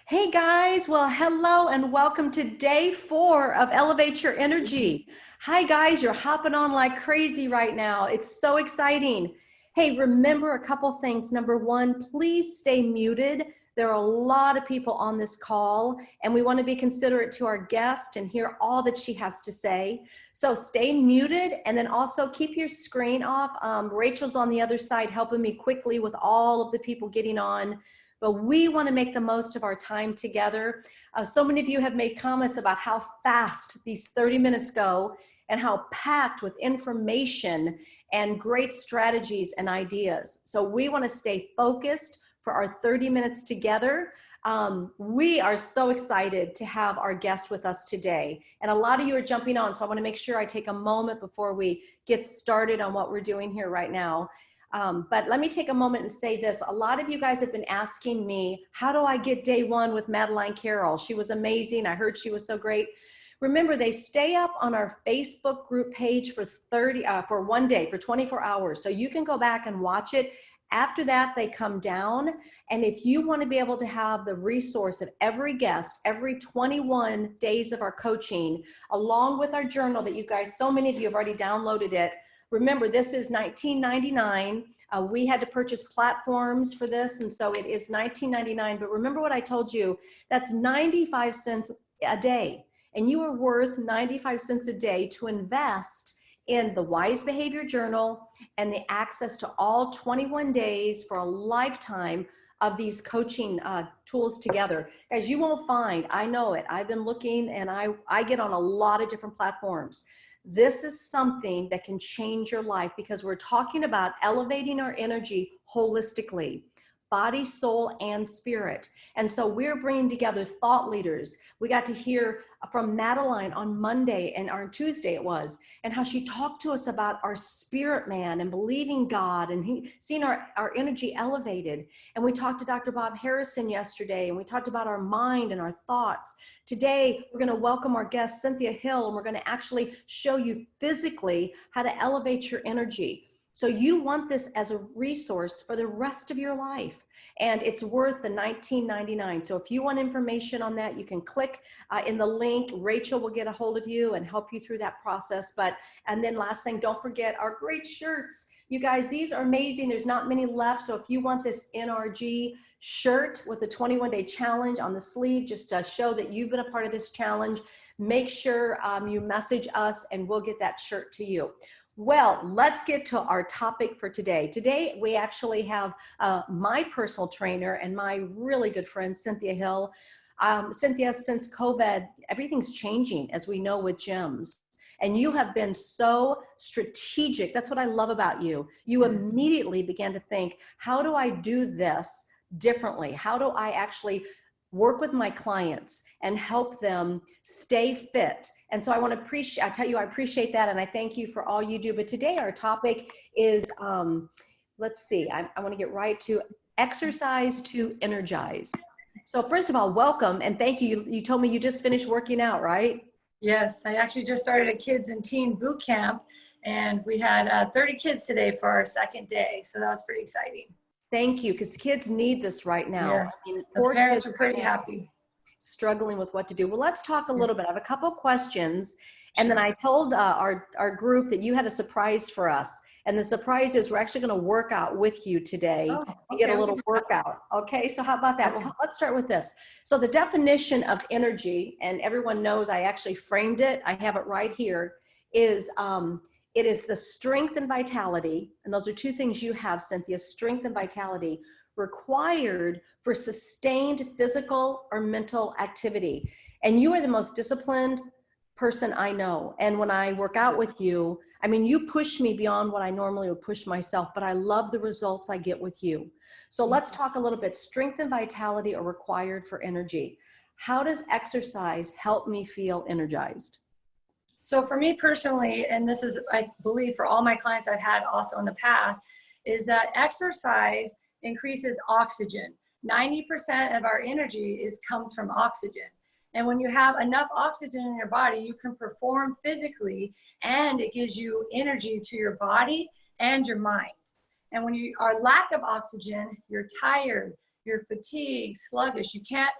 Hey guys, well, hello and welcome to day 4 of Elevate Your Energy. Hi guys, you're hopping on like crazy right now. It's so exciting. Hey, remember a couple things. Number one, please stay muted. There are a lot of people on this call and we want to be considerate to our guest and hear all that she has to say. So stay muted and then also keep your screen off. Rachel's on the other side helping me quickly with all of the people getting on. But we want to make the most of our time together. So many of you have made comments about how fast these 30 minutes go and how packed with information and great strategies and ideas. So we want to stay focused for our 30 minutes together. We are so excited to have our guest with us today. And a lot of you are jumping on, so I want to make sure I take a moment before we get started on what we're doing here right now. But let me take a moment and say this. A lot of you guys have been asking me, how do I get day 1 with Madeline Carroll? She was amazing. I heard she was so great. Remember, they stay up on our Facebook group page for 1 day, for 24 hours. So you can go back and watch it. After that, they come down. And if you want to be able to have the resource of every guest, every 21 days of our coaching, along with our journal that you guys, so many of you have already downloaded it. Remember, this is $19.99. We had to purchase platforms for this, and so it is $19.99. But remember what I told you, that's 95 cents a day. And you are worth 95 cents a day to invest in the Wise Behavior Journal and the access to all 21 days for a lifetime of these coaching tools together. As you won't find, I know it, I've been looking and I get on a lot of different platforms. This is something that can change your life because we're talking about elevating our energy holistically, body, soul, and spirit. And so we're bringing together thought leaders. We got to hear from Madeline on Monday and on Tuesday it was, and how she talked to us about our spirit man and believing God and seeing our energy elevated. And we talked to Dr. Bob Harrison yesterday, and we talked about our mind and our thoughts. Today, we're going to welcome our guest, Cynthia Hill, and we're going to actually show you physically how to elevate your energy. So you want this as a resource for the rest of your life. And it's worth the $19.99. So if you want information on that, you can click in the link. Rachel will get a hold of you and help you through that process. And then last thing, don't forget our great shirts. You guys, these are amazing. There's not many left. So if you want this NRG shirt with the 21-day challenge on the sleeve, just to show that you've been a part of this challenge, make sure you message us and we'll get that shirt to you. Well, let's get to our topic for today. Today, we actually have my personal trainer and my really good friend, Cynthia Hill. Cynthia, since COVID, everything's changing, as we know, with gyms. And you have been so strategic. That's what I love about you. You immediately began to think, how do I do this differently? How do I actually work with my clients and help them stay fit? And so I appreciate that. And I thank you for all you do. But today our topic is, let's see, I want to get right to exercise to energize. So first of all, welcome and thank you. You told me you just finished working out, right? Yes, I actually just started a kids and teen boot camp, and we had 30 kids today for our second day. So that was pretty exciting. Thank you, because kids need this right now. Yes, I mean, the parents are pretty happy. Struggling with what to do. Well, let's talk a little bit. I have a couple questions, and then I told our group that you had a surprise for us. And the surprise is we're actually going to work out with you today to get a little workout. Okay, so how about that? Well, let's start with this. So the definition of energy, and everyone knows I actually framed it, I have it right here, is it is the strength and vitality, and those are two things you have, Cynthia, strength and vitality, required for sustained physical or mental activity. And you are the most disciplined person I know. And when I work out with you, I mean, you push me beyond what I normally would push myself, but I love the results I get with you. So let's talk a little bit. Strength and vitality are required for energy. How does exercise help me feel energized? So for me personally, and this is, I believe, for all my clients I've had also in the past, is that exercise increases oxygen. 90% of our energy comes from oxygen. And when you have enough oxygen in your body, you can perform physically, and it gives you energy to your body and your mind. And when you are lack of oxygen, you're tired, you're fatigued, sluggish. You can't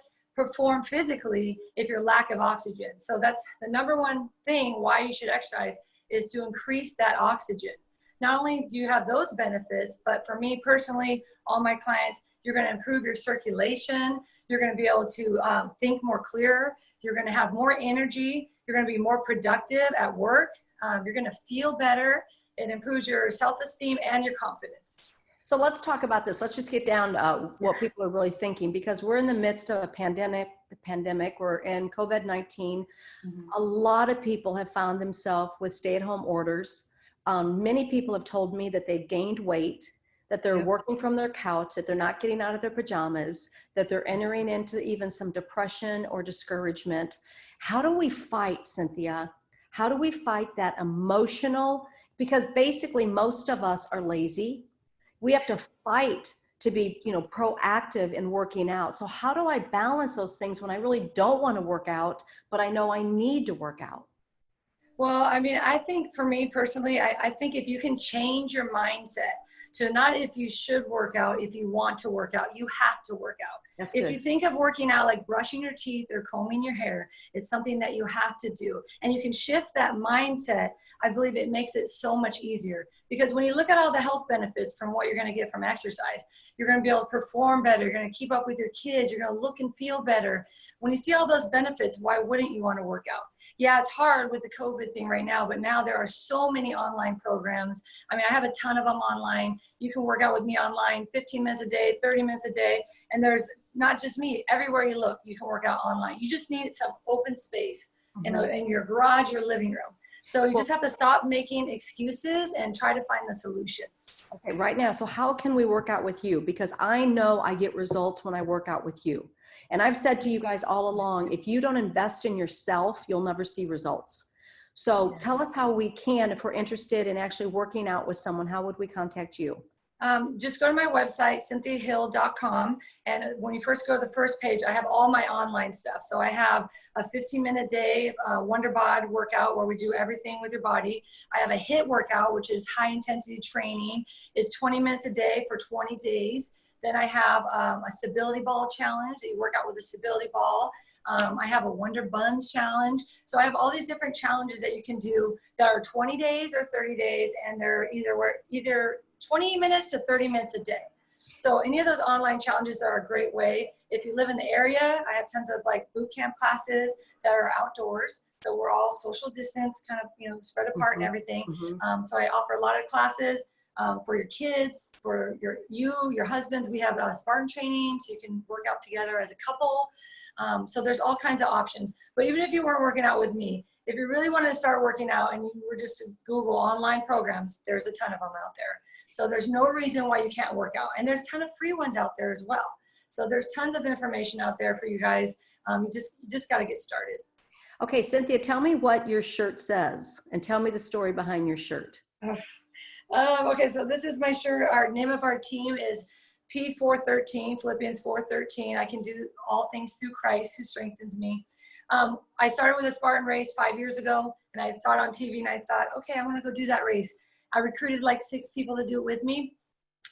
perform physically if you're lack of oxygen. So that's the number one thing why you should exercise, is to increase that oxygen. Not only do you have those benefits, but for me personally, all my clients, you're going to improve your circulation. You're going to be able to think more clear. You're going to have more energy. You're going to be more productive at work. You're going to feel better. It improves your self-esteem and your confidence. So let's talk about this. Let's just get down to what people are really thinking, because we're in the midst of a pandemic. We're in COVID-19. Mm-hmm. A lot of people have found themselves with stay-at-home orders. Many people have told me that they've gained weight, that they're working from their couch, that they're not getting out of their pajamas, that they're entering into even some depression or discouragement. How do we fight, Cynthia? How do we fight that emotional? Because basically most of us are lazy. We have to fight to be, proactive in working out. So how do I balance those things when I really don't want to work out, but I know I need to work out? Well, I mean, I think for me personally, I think if you can change your mindset to not if you should work out, if you want to work out, you have to work out. That's if good. you think of working out like brushing your teeth or combing your hair, it's something that you have to do. And you can shift that mindset. I believe it makes it so much easier, because when you look at all the health benefits from what you're going to get from exercise, you're going to be able to perform better. You're going to keep up with your kids. You're going to look and feel better. When you see all those benefits, why wouldn't you want to work out? Yeah, it's hard with the COVID thing right now, but now there are so many online programs. I mean, I have a ton of them online. You can work out with me online 15 minutes a day, 30 minutes a day. And there's not just me. Everywhere you look, you can work out online. You just need some open space in your garage, your living room. So you just have to stop making excuses and try to find the solutions. Okay, right now, so how can we work out with you? Because I know I get results when I work out with you. And I've said to you guys all along, if you don't invest in yourself, you'll never see results. So tell us how we can, if we're interested in actually working out with someone, how would we contact you? Just go to my website, cynthiahill.com. And when you first go to the first page, I have all my online stuff. So I have a 15-minute day Wonder Bod workout where we do everything with your body. I have a HIIT workout, which is high intensity training. It's 20 minutes a day for 20 days. Then I have a stability ball challenge that you work out with a stability ball. I have a Wonder Buns challenge. So I have all these different challenges that you can do that are 20 days or 30 days, and they're either 20 minutes to 30 minutes a day. So any of those online challenges are a great way. If you live in the area, I have tons of like boot camp classes that are outdoors. So we're all social distance, kind of, spread apart and everything. So I offer a lot of classes for your kids, for your husbands. We have Spartan training, so you can work out together as a couple. So there's all kinds of options. But even if you weren't working out with me, if you really wanted to start working out and you were just to Google online programs, there's a ton of them out there. So there's no reason why you can't work out. And there's a ton of free ones out there as well. So there's tons of information out there for you guys. You just got to get started. Okay, Cynthia, tell me what your shirt says and tell me the story behind your shirt. Okay, so this is my shirt. Our name of our team is P413, Philippians 4:13. I can do all things through Christ who strengthens me. I started with a Spartan race 5 years ago, and I saw it on TV, and I thought, okay, I want to go do that race. I recruited like 6 people to do it with me.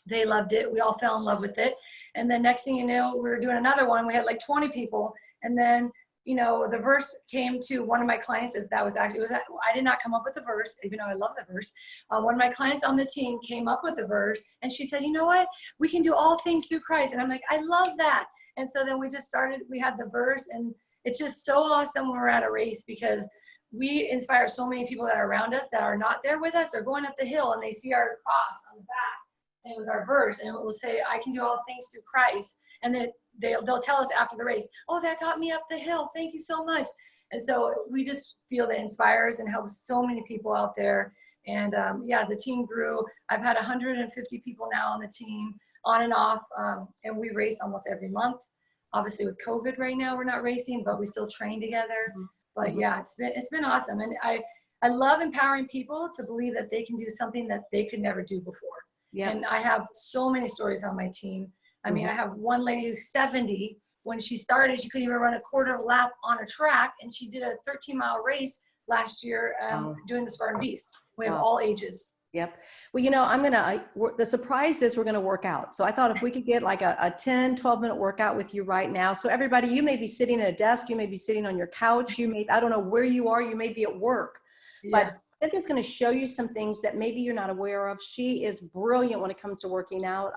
They loved it. We all fell in love with it. And then next thing you know, we were doing another one. We had like 20 people. And then, the verse came to one of my clients. I did not come up with the verse, even though I love the verse. One of my clients on the team came up with the verse, and she said, you know what? We can do all things through Christ. And I'm like, I love that. And so then we just started, we had the verse, and it's just so awesome when we're at a race, because we inspire so many people that are around us that are not there with us. They're going up the hill and they see our cross on the back and with our verse, and it will say, I can do all things through Christ. And then they'll tell us after the race, oh, that got me up the hill. Thank you so much. And so we just feel that inspires and helps so many people out there. And the team grew. I've had 150 people now on the team, on and off, and we race almost every month. Obviously with COVID right now, we're not racing, but we still train together. But yeah, it's been awesome. And I love empowering people to believe that they can do something that they could never do before. Yeah. And I have so many stories on my team. I mean, I have one lady who's 70. When she started, she couldn't even run a quarter lap on a track, and she did a 13-mile race last year doing the Spartan Beast. We have all ages. Yep. Well, you know, the surprise is we're going to work out. So I thought if we could get like a 10, 12-minute workout with you right now. So everybody, you may be sitting at a desk, you may be sitting on your couch, I don't know where you are, you may be at work, but Cynthia's going to show you some things that maybe you're not aware of. She is brilliant when it comes to working out.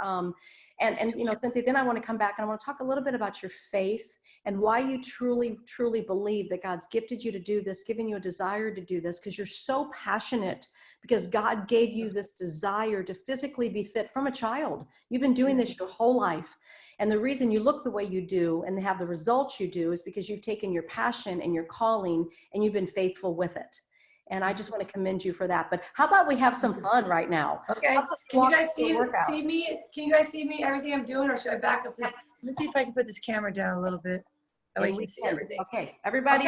And you know, Cynthia, then I want to come back and I want to talk a little bit about your faith and why you truly, truly believe that God's gifted you to do this, given you a desire to do this, because you're so passionate, because God gave you this desire to physically be fit from a child. You've been doing this your whole life. And the reason you look the way you do and have the results you do is because you've taken your passion and your calling and you've been faithful with it. And I just want to commend you for that. But how about we have some fun right now? Okay. Can you guys see me? Can you guys see me, everything I'm doing, or should I back up this? Let me see if I can put this camera down a little bit. That way you can see everything. Okay. Everybody,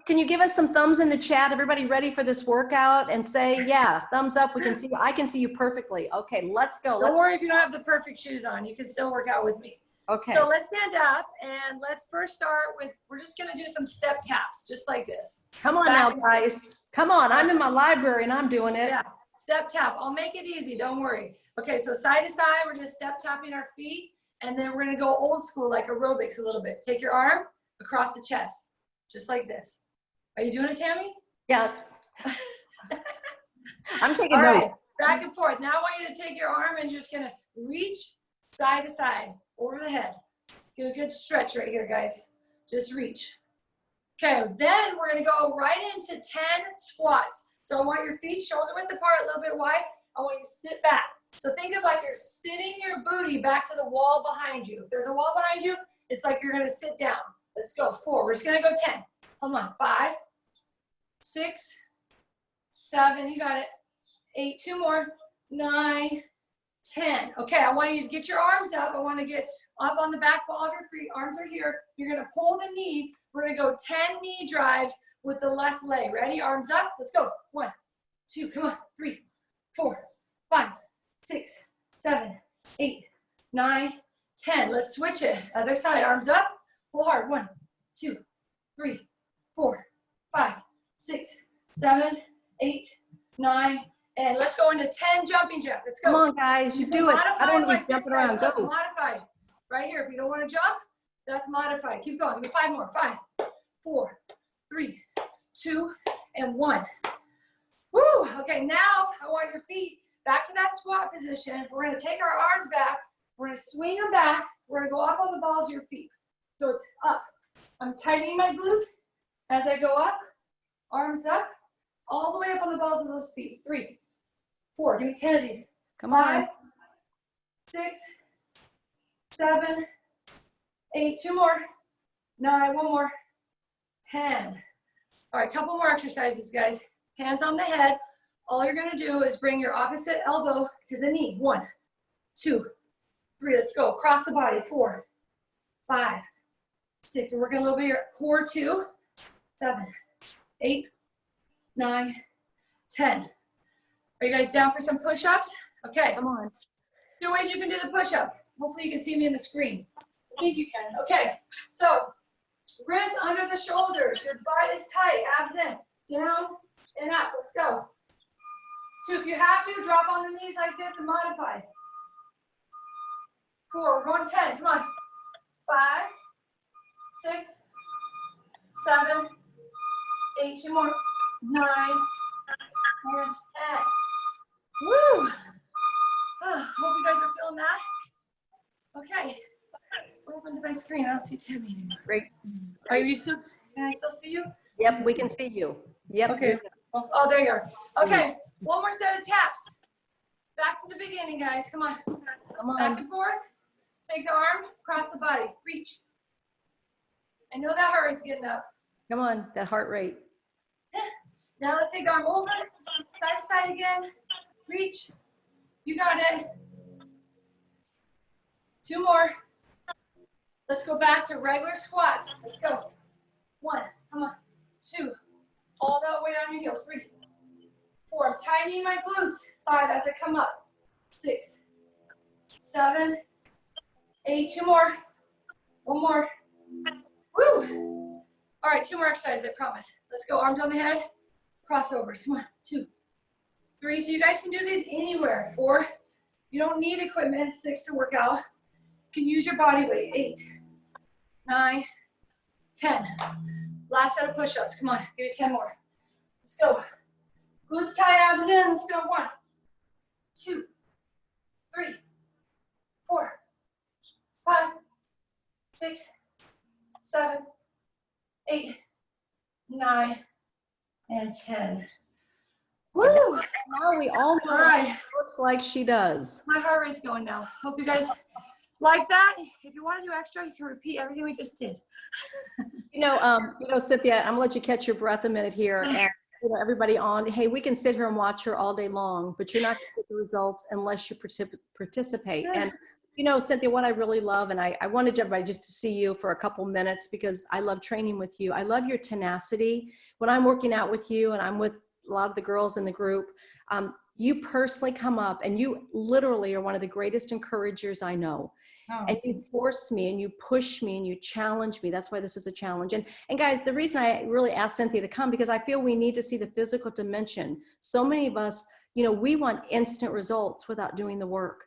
can you give us some thumbs in the chat? Everybody ready for this workout? And say, yeah, thumbs up. We can see you. I can see you perfectly. Okay, let's go. Don't worry if you don't have the perfect shoes on. You can still work out with me. Okay. So let's stand up and let's first start with, we're just going to do some step taps, just like this. Come on now, guys. Come on. I'm in my library and I'm doing it. Yeah. Step tap. I'll make it easy. Don't worry. Okay. So side to side, we're just step tapping our feet. And then we're going to go old school, like aerobics a little bit. Take your arm across the chest, just like this. Are you doing it, Tammy? Yeah. I'm taking All right. notes. Back and forth. Now I want you to take your arm and you're just going to reach side to side over the head. Get a good stretch right here, guys. Just reach. Okay, then we're going to go right into 10 squats. So I want your feet shoulder width apart, a little bit wide. I want you to sit back. So think of like you're sitting your booty back to the wall behind you. If there's a wall behind you, it's like you're going to sit down. Let's go. 4. We're just going to go 10. Hold on. 5, 6, 7. You got it. 8. 2 more. 9, 10. Okay, I want you to get your arms up. I want to get up on the back ball of your feet. Arms are here. You're going to pull the knee. We're going to go 10 knee drives with the left leg. Ready? Arms up. Let's go. 1, 2, come on. 3, 4, 5, 6, 7, 8, 9, 10. Let's switch it. Other side. Arms up. Pull hard. 1, 2, 3, 4, 5, 6, 7, 8, 9, and let's go into 10 jumping jacks. Let's go. Come on, guys. You do it. I don't want to be jumping around. Go. Modified. Right here. If you don't want to jump, that's modified. Keep going. Give me 5 more. 5, 4, 3, 2, and 1. Woo. Okay, now I want your feet back to that squat position. We're going to take our arms back. We're going to swing them back. We're going to go up on the balls of your feet. So it's up. I'm tightening my glutes as I go up. Arms up. All the way up on the balls of those feet. 3, 4. Give me 10 of these. Come on. 5, 6, 7, 8. 2 more. 9. 1 more. 10. All right, couple more exercises, guys. Hands on the head. All you're going to do is bring your opposite elbow to the knee. 1, 2, 3. Let's go. Across the body. 4, 5, 6. We're working a little bit of your core. 2, 7, 8, 9, 10. Are you guys down for some push-ups? Okay. Come on. 2 ways you can do the push-up. Hopefully you can see me in the screen. I think you can. Okay. So wrists under the shoulders. Your butt is tight. Abs in. Down and up. Let's go. 2. If you have to, drop on the knees like this and modify. 4. We're going 10. Come on. 5, 6, 7, 8. 2 more. 9, and 10. Woo! Hope you guys are feeling that. Okay. What happened to my screen? I don't see Tammy anymore. Great. Are you still? Can I still see you? Yep, we can see you. Yep. Okay. Oh, there you are. Okay. One more set of taps. Back to the beginning, guys. Come on. Come on. Back and forth. Take the arm across the body. Reach. I know that heart rate's getting up. Come on, that heart rate. Now let's take the arm over, side to side again. Reach. You got it. 2 more. Let's go back to regular squats. Let's go. 1. Come on. 2. All that way on your heels. 3, 4. I'm tightening my glutes. 5 as I come up. 6, 7, 8. 2 more. 1 more. Woo! All right, 2 more exercises, I promise. Let's go. Arms on the head. Crossovers. Come on. 2, 3. So you guys can do these anywhere. 4, you don't need equipment. 6 to work out. You can use your body weight. 8, 9, 10. Last set of push-ups. Come on, give me 10 more. Let's go. Glutes tie abs in. Let's go. 1, 2, 3, 4, 5, 6, 7, 8, 9, and 10. Woo! And now we all know All right. looks like she does. My heart rate's going now. Hope you guys like that. If you want to do extra, you can repeat everything we just did. Cynthia, I'm gonna let you catch your breath a minute here. And everybody on, hey, we can sit here and watch her all day long, but you're not gonna get the results unless you participate. And Cynthia, what I really love, and I wanted everybody just to see you for a couple minutes because I love training with you. I love your tenacity. When I'm working out with you and I'm with a lot of the girls in the group, you personally come up and you literally are one of the greatest encouragers I know. Oh. And you force me and you push me and you challenge me. That's why this is a challenge. And guys, the reason I really asked Cynthia to come, because I feel we need to see the physical dimension. So many of us, we want instant results without doing the work.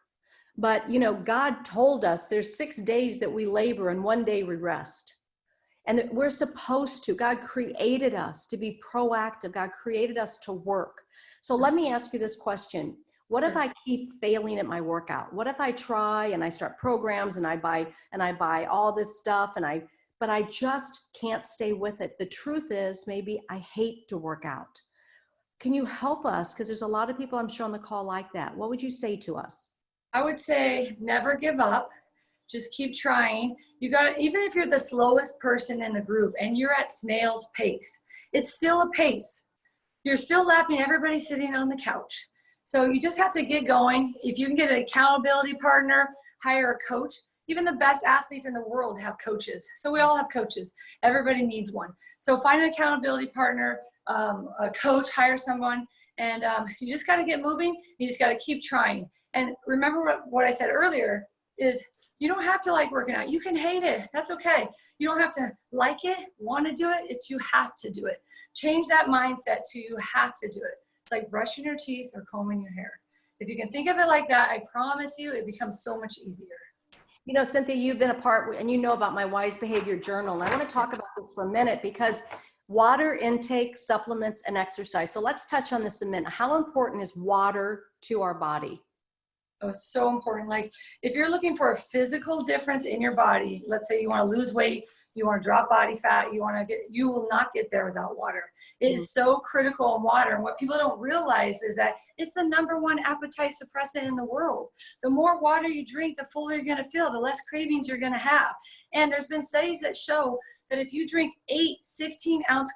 But, God told us there's 6 days that we labor and 1 day we rest. And that we're supposed to. God created us to be proactive. God created us to work. So let me ask you this question. What if I keep failing at my workout? What if I try and I start programs and I buy all this stuff but I just can't stay with it? The truth is maybe I hate to work out. Can you help us? Because there's a lot of people I'm sure on the call like that. What would you say to us? I would say never give up. Just keep trying. Even if you're the slowest person in the group and you're at snail's pace, it's still a pace. You're still lapping everybody sitting on the couch. So you just have to get going. If you can get an accountability partner, hire a coach. Even the best athletes in the world have coaches. So we all have coaches. Everybody needs one. So find an accountability partner, a coach, hire someone, and you just got to get moving. You just got to keep trying. And remember what I said earlier is you don't have to like working out. You can hate it. That's okay. You don't have to like it, want to do it. It's you have to do it. Change that mindset to you have to do it. It's like brushing your teeth or combing your hair. If you can think of it like that, I promise you it becomes so much easier. Cynthia, you've been a part, and you know about my Wise Behavior Journal. And I want to talk about this for a minute because water intake, supplements, and exercise. So let's touch on this a minute. How important is water to our body? Oh, it's so important. Like if you're looking for a physical difference in your body, let's say you want to lose weight, you want to drop body fat, you will not get there without water. It is so critical in water. And what people don't realize is that it's the #1 appetite suppressant in the world. The more water you drink, the fuller you're going to feel, the less cravings you're going to have. And there's been studies that show that if you drink 8 16-ounce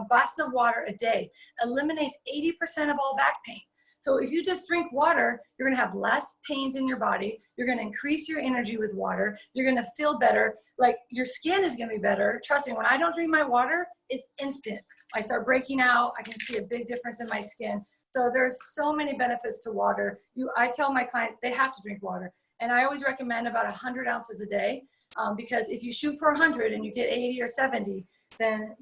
glasses of water a day, eliminates 80% of all back pain. So if you just drink water, you're going to have less pains in your body. You're going to increase your energy with water. You're going to feel better. Like your skin is going to be better. Trust me, when I don't drink my water, it's instant. I start breaking out. I can see a big difference in my skin. So there's so many benefits to water. I tell my clients they have to drink water. And I always recommend about 100 ounces a day because if you shoot for 100 and you get 80 or 70, then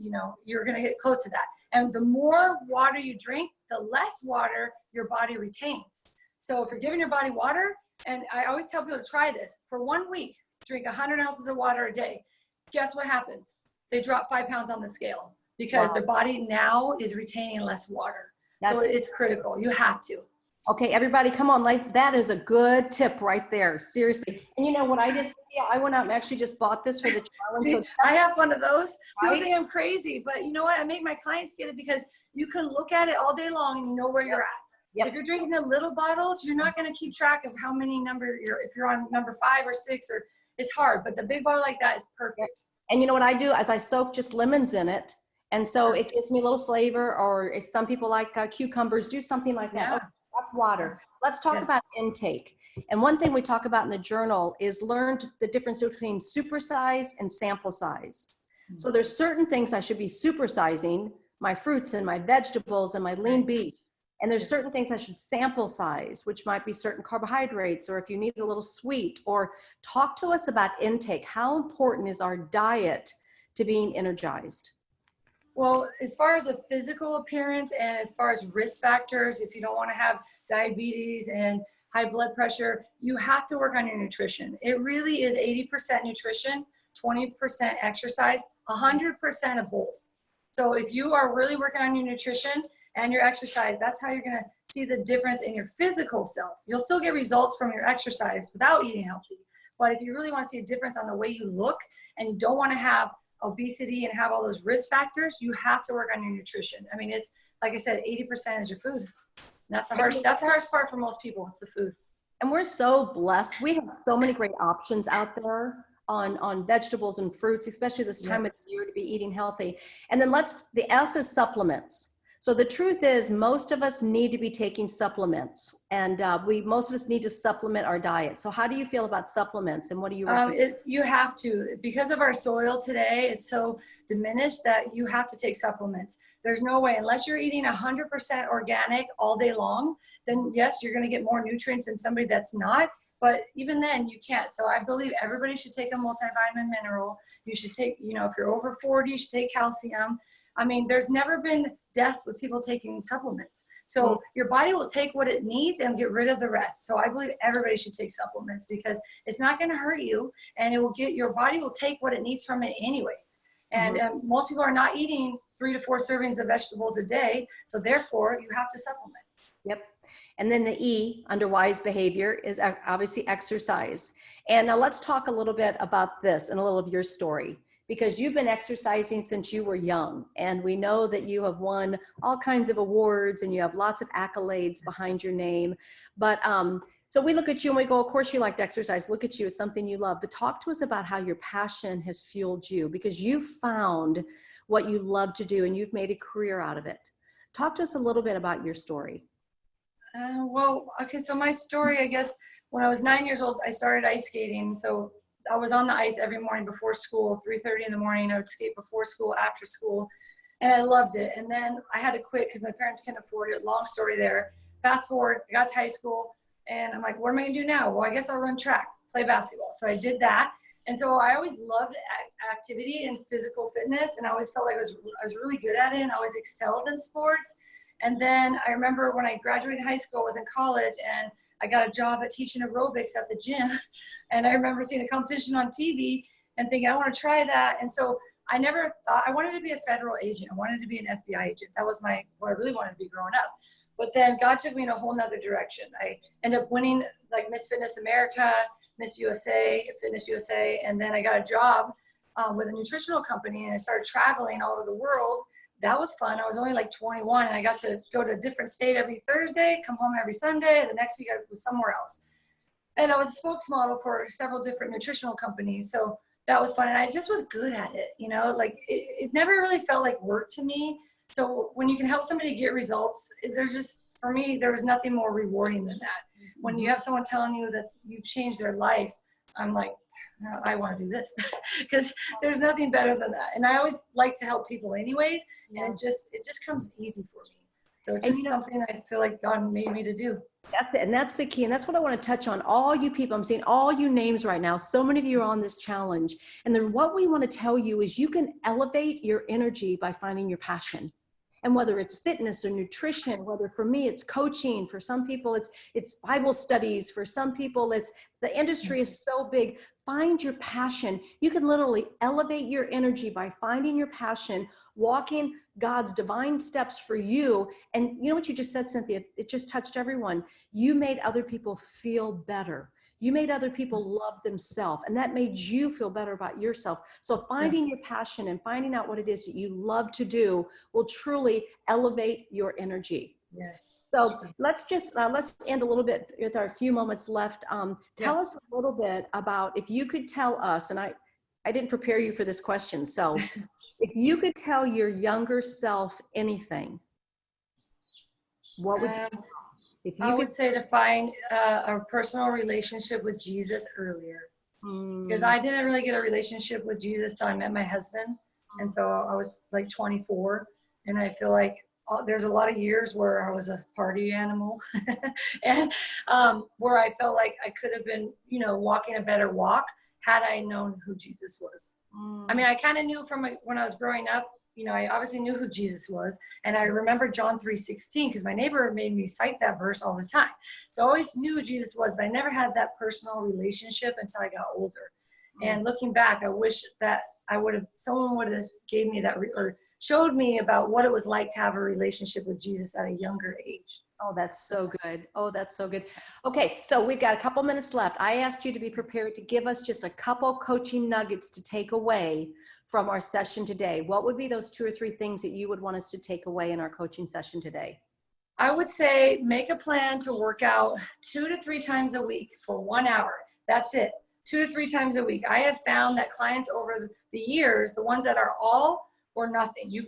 you're going to get close to that. And the more water you drink, the less water your body retains. So if you're giving your body water, and I always tell people to try this, for 1 week, drink 100 ounces of water a day. Guess what happens? They drop 5 pounds on the scale because their body now is retaining less water. So it's critical. You have to. Okay, everybody, come on. Like that is a good tip right there. Seriously. And you know what I did? Yeah, I went out and actually just bought this for the challenge. See, I have one of those. People think I'm crazy, but you know what? I make my clients get it because you can look at it all day long and you know where you're at. Yep. If you're drinking the little bottles, you're not going to keep track of how many if you're on number 5 or 6, or it's hard. But the big bottle like that is perfect. Yep. And you know what I do is I soak just lemons in it. And so it gives me a little flavor, or if some people like cucumbers, do something like that. Yeah. Okay, that's water. Let's talk about intake. And one thing we talk about in the journal is learn the difference between supersize and sample size. Mm-hmm. So there's certain things I should be supersizing, my fruits and my vegetables and my lean beef. And there's certain things I should sample size, which might be certain carbohydrates, or if you need a little sweet. Or talk to us about intake. How important is our diet to being energized? Well, as far as a physical appearance and as far as risk factors, if you don't want to have diabetes and high blood pressure, you have to work on your nutrition. It really is 80% nutrition, 20% exercise, 100% of both. So if you are really working on your nutrition and your exercise, that's how you're going to see the difference in your physical self. You'll still get results from your exercise without eating healthy. But if you really want to see a difference on the way you look and you don't want to have obesity and have all those risk factors, you have to work on your nutrition. I mean, it's like I said, 80% is your food. And that's the hardest part for most people. It's the food. And we're so blessed. We have so many great options out there on vegetables and fruits, especially this time of the year to be eating healthy. And then the S is supplements. So the truth is most of us need to be taking supplements, and most of us need to supplement our diet. So how do you feel about supplements, and what do you recommend? You have to, because of our soil today, it's so diminished that you have to take supplements. There's no way, unless you're eating 100% organic all day long, then yes, you're going to get more nutrients than somebody that's not. But even then, you can't. So I believe everybody should take a multivitamin mineral. You should take, if you're over 40, you should take calcium. I mean, there's never been deaths with people taking supplements. So your body will take what it needs and get rid of the rest. So I believe everybody should take supplements because it's not going to hurt you, and your body will take what it needs from it anyways. And most people are not eating 3 to 4 servings of vegetables a day. So therefore, you have to supplement. Yep. And then the E under wise behavior is obviously exercise. And now let's talk a little bit about this and a little of your story, because you've been exercising since you were young. And we know that you have won all kinds of awards and you have lots of accolades behind your name. But so we look at you and we go, of course you like to exercise. Look at you, it's something you love. But talk to us about how your passion has fueled you, because you found what you love to do and you've made a career out of it. Talk to us a little bit about your story. So my story, I guess, when I was 9 years old, I started ice skating. So I was on the ice every morning before school, 3:30 in the morning. I would skate before school, after school, and I loved it. And then I had to quit because my parents couldn't afford it. Long story there. Fast forward, I got to high school, and I'm like, what am I going to do now? Well, I guess I'll run track, play basketball. So I did that. And so I always loved activity and physical fitness, and I always felt like I was really good at it, and I always excelled in sports. And then I remember when I graduated high school, I was in college, and I got a job at teaching aerobics at the gym. And I remember seeing a competition on TV and thinking, I want to try that. And so I never thought, I wanted to be a federal agent. I wanted to be an FBI agent. That was what I really wanted to be growing up. But then God took me in a whole nother direction. I ended up winning like Miss Fitness America, Miss USA, Fitness USA. And then I got a job with a nutritional company, and I started traveling all over the world. That was fun. I was only like 21, and I got to go to a different state every Thursday, come home every Sunday. The next week I was somewhere else. And I was a spokesmodel for several different nutritional companies. So that was fun. And I just was good at it. Like it never really felt like work to me. So when you can help somebody get results, for me, there was nothing more rewarding than that. When you have someone telling you that you've changed their life, I'm like, I want to do this because there's nothing better than that. And I always like to help people anyways. And it just comes easy for me. So it's just something I feel like God made me to do. That's it. And that's the key. And that's what I want to touch on. All you people, I'm seeing all you names right now. So many of you are on this challenge. And then what we want to tell you is you can elevate your energy by finding your passion. And whether it's fitness or nutrition, whether for me it's coaching, for some people it's Bible studies, for some people the industry is so big. Find your passion. You can literally elevate your energy by finding your passion, walking God's divine steps for you. And you know what you just said, Cynthia? It just touched everyone. You made other people feel better. You made other people love themselves, and that made you feel better about yourself. So finding your passion and finding out what it is that you love to do will truly elevate your energy. Yes. So let's end a little bit with our few moments left. Tell us a little bit about, if you could tell us, and I didn't prepare you for this question. So if you could tell your younger self anything, what would you I would say to find a personal relationship with Jesus earlier, because I didn't really get a relationship with Jesus till I met my husband. And so I was like 24, and I feel like there's a lot of years where I was a party animal and where I felt like I could have been, walking a better walk had I known who Jesus was. I mean, I kind of knew from when I was growing up I obviously knew who Jesus was. And I remember John 3:16 because my neighbor made me cite that verse all the time. So I always knew who Jesus was, but I never had that personal relationship until I got older. And looking back, I wish that someone would have gave me that or showed me about what it was like to have a relationship with Jesus at a younger age. Oh, that's so good. Oh, that's so good. Okay, so we've got a couple minutes left. I asked you to be prepared to give us just a couple coaching nuggets to take away from our session today. What would be those 2 or 3 things that you would want us to take away in our coaching session today? I would say make a plan to work out 2 to 3 times a week for 1 hour. That's it. 2 to 3 times a week. I have found that clients over the years, the ones that are all or nothing, you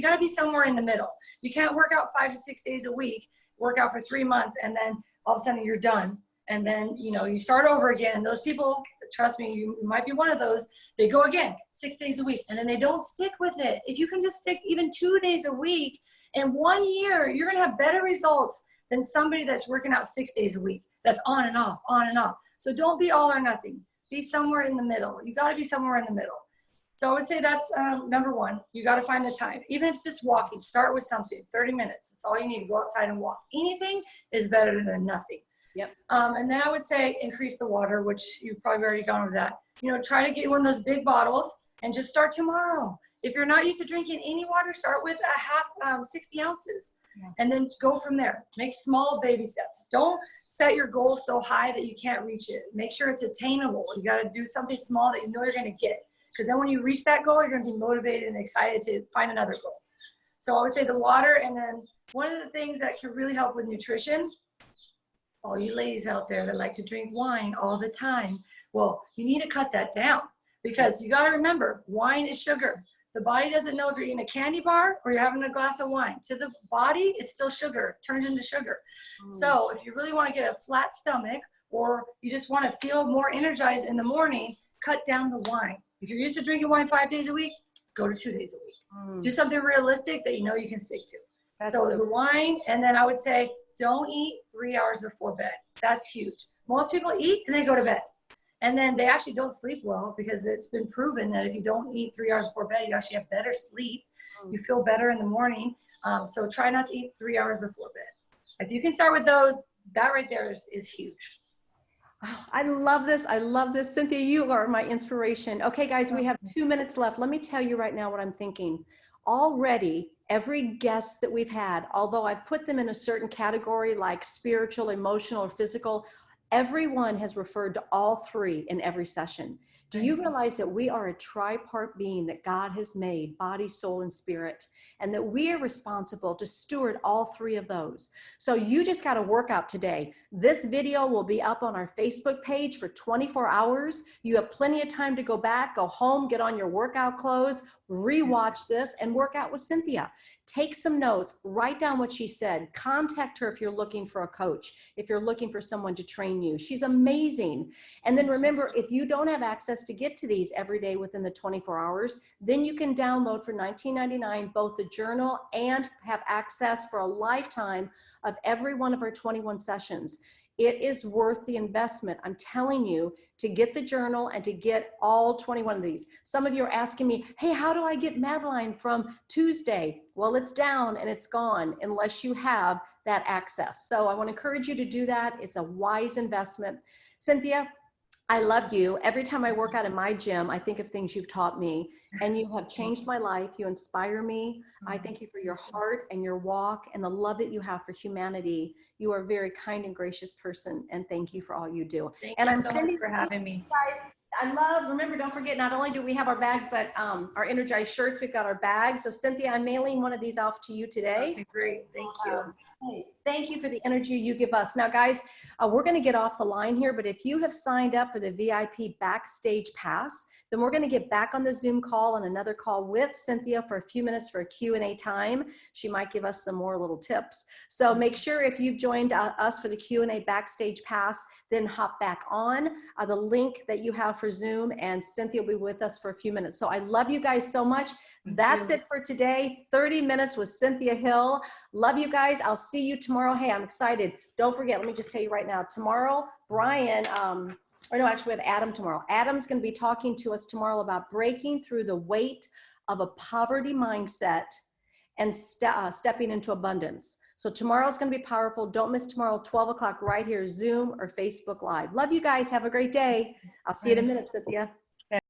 got to be somewhere in the middle. You can't work out 5 to 6 days a week, work out for 3 months, and then all of a sudden you're done. And then, you start over again. And those people, trust me, you might be one of those, they go again 6 days a week and then they don't stick with it. If you can just stick even 2 days a week, in 1 year, you're going to have better results than somebody that's working out 6 days a week. That's on and off, on and off. So don't be all or nothing. Be somewhere in the middle. You got to be somewhere in the middle. So I would say that's number one. You got to find the time. Even if it's just walking, start with something, 30 minutes. That's all you need. Go outside and walk. Anything is better than nothing. Yep. And then I would say increase the water, which you've probably already gone over that. Try to get one of those big bottles and just start tomorrow. If you're not used to drinking any water, start with a half, 60 ounces. Yeah. And then go from there. Make small baby steps. Don't set your goal so high that you can't reach it. Make sure it's attainable. You got to do something small that you know you're going to get. Because then when you reach that goal, you're going to be motivated and excited to find another goal. So I would say the water. And then one of the things that can really help with nutrition, all you ladies out there that like to drink wine all the time, well, you need to cut that down. Because you got to remember, wine is sugar. The body doesn't know if you're eating a candy bar or you're having a glass of wine. To the body, it's still sugar, turns into sugar. So if you really want to get a flat stomach or you just want to feel more energized in the morning, cut down the wine. If you're used to drinking wine 5 days a week, go to 2 days a week. Do something realistic that you know you can stick to. So the wine, and then I would say don't eat 3 hours before bed. That's huge. Most people eat and they go to bed. And then they actually don't sleep well because it's been proven that if you don't eat 3 hours before bed, you actually have better sleep. You feel better in the morning. So try not to eat 3 hours before bed. If you can start with those, that right there is huge. Oh, I love this. I love this. Cynthia, you are my inspiration. Okay, guys, we have 2 minutes left. Let me tell you right now what I'm thinking. Already, every guest that we've had, although I've put them in a certain category like spiritual, emotional, or physical, everyone has referred to all 3 in every session. Do you realize that we are a tripart being that God has made, body, soul, and spirit, and that we are responsible to steward all 3 of those? So you just got to work out today. This video will be up on our Facebook page for 24 hours. You have plenty of time to go back, go home, get on your workout clothes, rewatch this, and work out with Cynthia. Take some notes, write down what she said, contact her if you're looking for a coach, if you're looking for someone to train you. She's amazing. And then remember, if you don't have access to get to these every day within the 24 hours, then you can download for $19.99 both the journal and have access for a lifetime of every one of our 21 sessions. It is worth the investment. I'm telling you, to get the journal and to get all 21 of these. Some of you are asking me, hey, how do I get Madeline from Tuesday? Well, it's down and it's gone unless you have that access. So I want to encourage you to do that. It's a wise investment. Cynthia, I love you. Every time I work out in my gym, I think of things you've taught me, and you have changed my life. You inspire me. I thank you for your heart and your walk and the love that you have for humanity. You are a very kind and gracious person, and thank you for all you do. Thank and you I'm so much for having me. Guys, I love, remember, don't forget, not only do we have our bags, but our energized shirts, we've got our bags. So Cynthia, I'm mailing one of these off to you today. Okay, great, thank you. Hey, thank you for the energy you give us. Now, guys, we're going to get off the line here, but if you have signed up for the VIP Backstage Pass, then we're going to get back on the Zoom call and another call with Cynthia for a few minutes for a Q&A time. She might give us some more little tips. So make sure if you've joined us for the Q&A Backstage Pass, then hop back on the link that you have for Zoom, and Cynthia will be with us for a few minutes. So I love you guys so much. That's it for today. 30 minutes with Cynthia Hill. Love you guys. I'll see you tomorrow. Hey, I'm excited. Don't forget, let me just tell you right now, tomorrow, Brian, or no, actually we have Adam tomorrow. Adam's going to be talking to us tomorrow about breaking through the weight of a poverty mindset and stepping into abundance. So tomorrow's going to be powerful. Don't miss tomorrow, 12 o'clock right here, Zoom or Facebook Live. Love you guys. Have a great day. I'll see you in a minute, Cynthia.